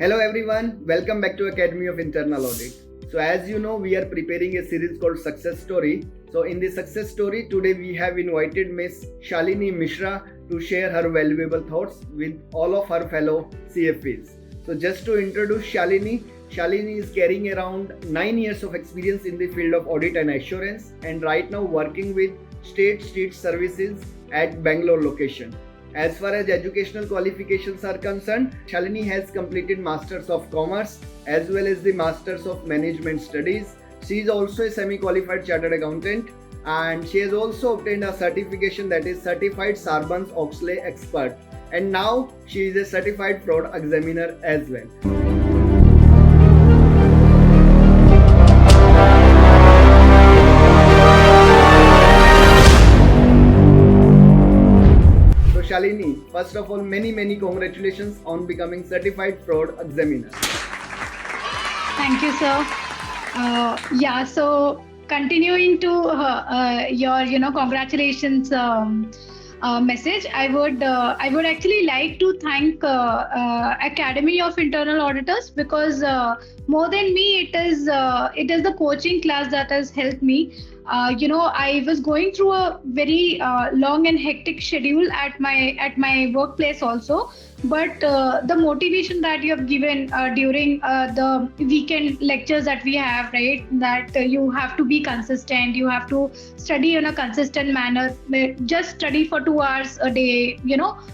Hello everyone, welcome back to Academy of Internal Audit. So as you know, we are preparing a series called Success Story. So in this success story, today we have invited Miss Shalini Mishra to share her valuable thoughts with all of her fellow CFEs. So just to introduce Shalini, Shalini is carrying around 9 years of experience in the field of audit and assurance and right now working with State Street Services at Bangalore location. As far as educational qualifications are concerned, Shalini has completed Masters of Commerce as well as the Masters of Management Studies. She is also a semi-qualified chartered accountant and she has also obtained a certification that is Certified Sarbanes-Oxley Expert, and now she is a Certified Fraud Examiner as well. Shalini, first of all, many congratulations on becoming Certified Fraud Examiner. Thank you, sir. So continuing to your congratulations message, I would actually like to thank Academy of Internal Auditors because more than me, it is the coaching class that has helped me. I was going through a very long and hectic schedule at my workplace also, but the motivation that you have given during the weekend lectures that we have, right, that you have to be consistent, you have to study in a consistent manner, just study for 2 hours a day,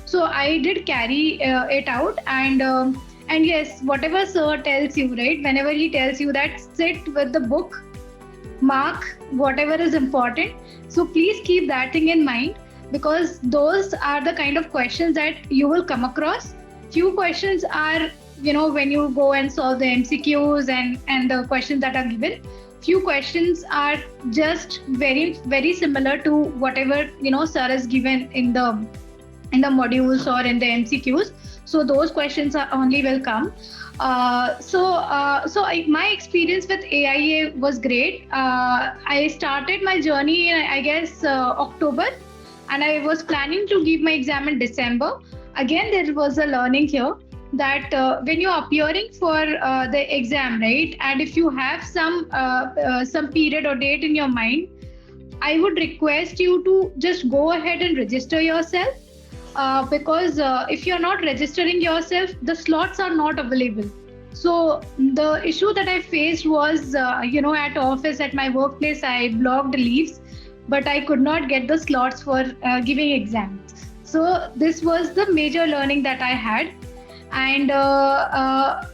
so I did carry it out. And yes, whatever sir tells you, right, whenever he tells you that sit with the book, mark whatever is important, so please keep that thing in mind because those are the kind of questions that you will come across. Few questions are, when you go and solve the MCQs and the questions that are given, few questions are just very similar to whatever sir has given in the modules or in the MCQs. So those questions are only will come. My experience with AIA was great. I started my journey, I guess, October, and I was planning to give my exam in December. Again, there was a learning here that when you're appearing for the exam, right, and if you have some period or date in your mind, I would request you to just go ahead and register yourself. Because if you're not registering yourself, the slots are not available. So the issue that I faced was, at office, at my workplace, I blocked leaves, but I could not get the slots for giving exams. So this was the major learning that I had. And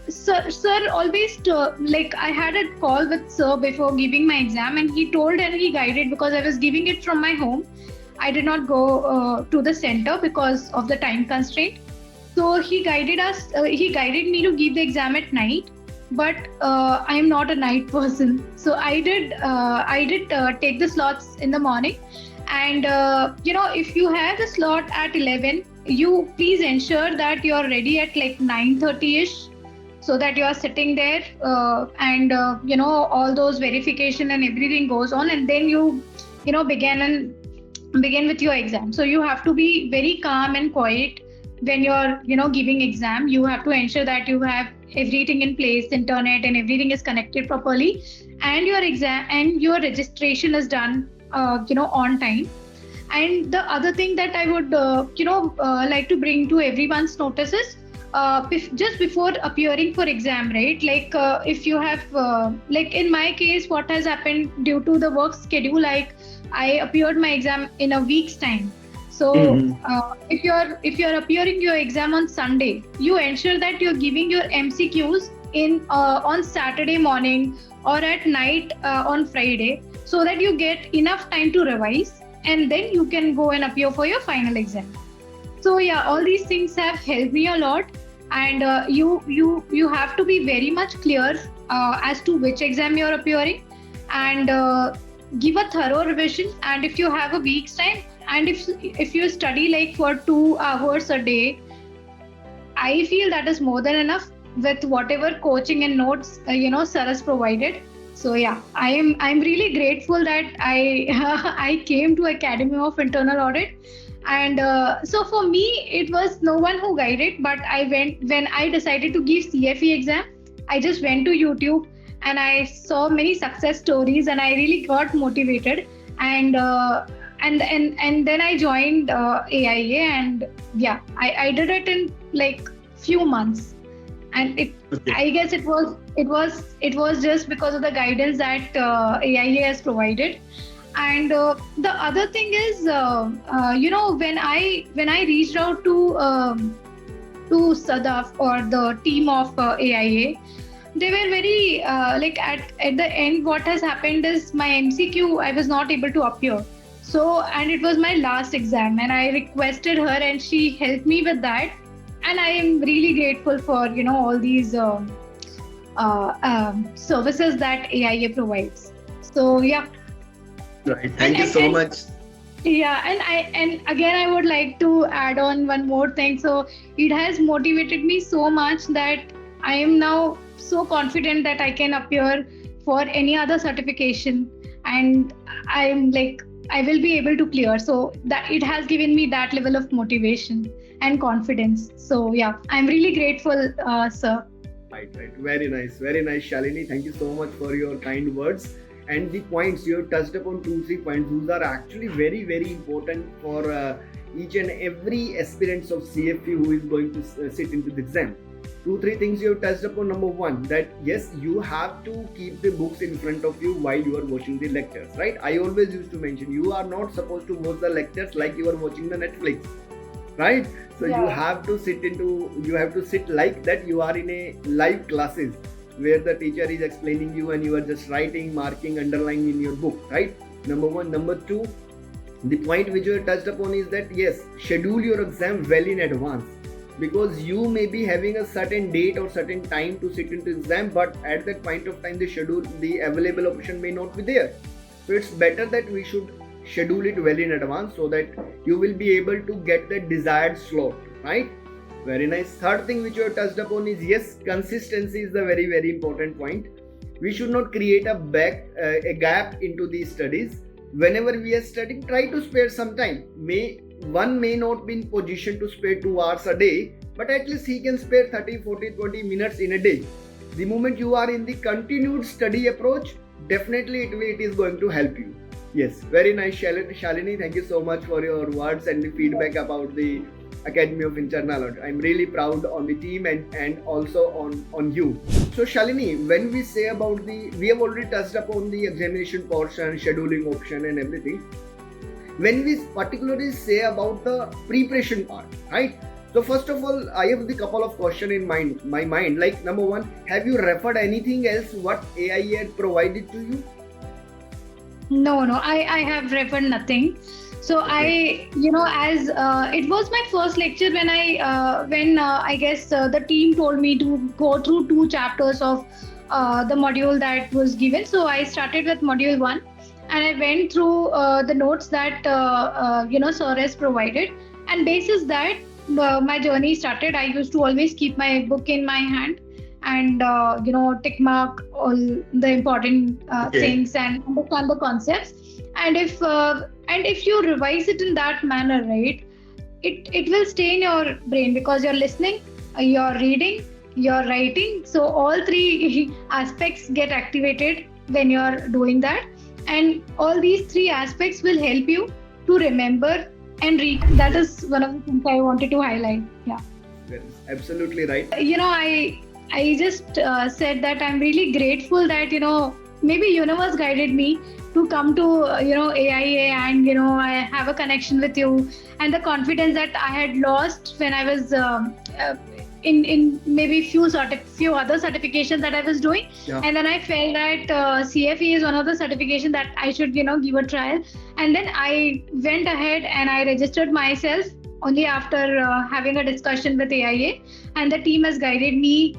sir always, I had a call with sir before giving my exam, and he told and he guided because I was giving it from my home. I did not go to the center because of the time constraint. So he guided me to give the exam at night, but I am not a night person. So I did take the slots in the morning. And, if you have the slot at 11, you please ensure that you are ready at like 9:30ish, so that you are sitting there and, all those verification and everything goes on. And then you begin with your exam. So you have to be very calm and quiet when you're giving exam. You have to ensure that you have everything in place, internet and everything is connected properly, and your exam and your registration is done on time. And the other thing that I would like to bring to everyone's notice is just before appearing for exam, right, if you have in my case, what has happened due to the work schedule, I appeared my exam in a week's time. So if you're appearing your exam on Sunday, you ensure that you're giving your MCQs on Saturday morning or at night on Friday, so that you get enough time to revise and then you can go and appear for your final exam. So yeah, all these things have helped me a lot, and you have to be very much clear as to which exam you're appearing, and give a thorough revision. And if you have a week's time, and if you study for 2 hours a day, I feel that is more than enough with whatever coaching and notes sir has provided. So yeah, I'm really grateful that I I came to Academy of Internal Audit, And so for me, it was no one who guided, but when I decided to give CFE exam, I just went to YouTube and I saw many success stories, and I really got motivated. And and then I joined AIA, and yeah, I did it in like few months. And I guess it was just because of the guidance that AIA has provided. And the other thing is, when I reached out to Sadaf or the team of AIA, they were very at the end, what has happened is my MCQ, I was not able to appear. So, and it was my last exam, and I requested her, and she helped me with that. And I am really grateful for all these services that AIA provides. So yeah. Right. Thank you so much. Yeah, and again I would like to add on one more thing. So it has motivated me so much that I am now so confident that I can appear for any other certification, and I'm like, I will be able to clear. So that it has given me that level of motivation and confidence. So yeah, I'm really grateful, sir. Right. Very nice, Shalini. Thank you so much for your kind words. And the points you have touched upon, 2-3 points, those are actually very, very important for each and every aspirants of CFE who is going to sit into the exam. 2-3 things you have touched upon. Number one, that yes, you have to keep the books in front of you while you are watching the lectures, right? I always used to mention, you are not supposed to watch the lectures like you are watching the Netflix, right? So yeah. You have to sit like that you are in a live classes, where the teacher is explaining you and you are just writing, marking, underlining in your book, right? Number one. Number two, the point which you have touched upon is that yes, schedule your exam well in advance, because you may be having a certain date or certain time to sit into exam, but at that point of time the available option may not be there. So it's better that we should schedule it well in advance, so that you will be able to get the desired slot, right? Very nice. Third thing which you have touched upon is yes, consistency is the very, very important point. We should not create a gap into the studies. Whenever we are studying, try to spare some time. One may not be in position to spare 2 hours a day, but at least he can spare 30, 40, 20 minutes in a day. The moment you are in the continued study approach, definitely it is going to help you. Yes, very nice, Shalini. Thank you so much for your words and the feedback about the Academy of Internal Audit. I'm really proud on the team and also on you. So Shalini, when we say about we have already touched upon the examination portion, scheduling option and everything. When we particularly say about the preparation part, right? So first of all, I have the couple of questions in my mind. Like number one, have you referred anything else what AIA had provided to you? No, I have referred nothing. So okay. As it was my first lecture when I guess the team told me to go through 2 chapters of the module that was given. So I started with module 1, and I went through the notes that sir has provided, and basis that my journey started. I used to always keep my book in my hand and tick mark all the important things and understand the concepts. And if you revise it in that manner, right, it will stay in your brain, because you're listening, you're reading, you're writing. So all 3 aspects get activated when you're doing that, and all these 3 aspects will help you to remember and read. That is one of the things I wanted to highlight. Yeah, that is absolutely right. I just said that I'm really grateful that maybe universe guided me to come to AIA, and I have a connection with you, and the confidence that I had lost when I was in maybe few other certifications that I was doing, and then I felt that CFE is one of the certifications that I should give a trial, and then I went ahead and I registered myself only after having a discussion with AIA, and the team has guided me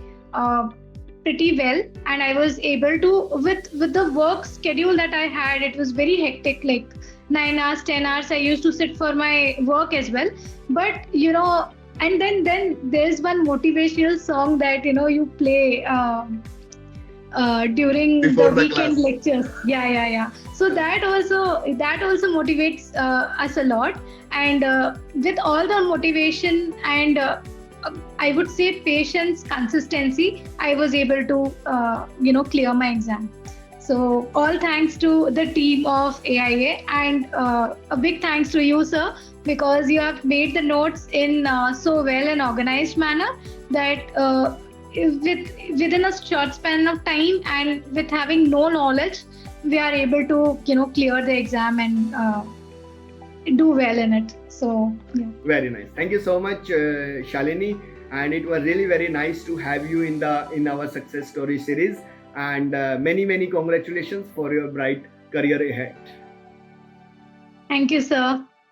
pretty well, and I was able to with the work schedule that I had. It was very hectic, like 9 hours, 10 hours I used to sit for my work as well. But and then there's one motivational song that you play during Before the the weekend class. lectures. Yeah. So that also motivates us a lot. And with all the motivation and I would say patience, consistency, I was able to clear my exam. So all thanks to the team of AIA, and a big thanks to you, sir, because you have made the notes in so well and organized manner that within a short span of time and with having no knowledge, we are able to clear the exam and do well in it. So yeah. Very nice. Thank you so much, Shalini. And it was really very nice to have you in our success story series. And many congratulations for your bright career ahead. Thank you, sir.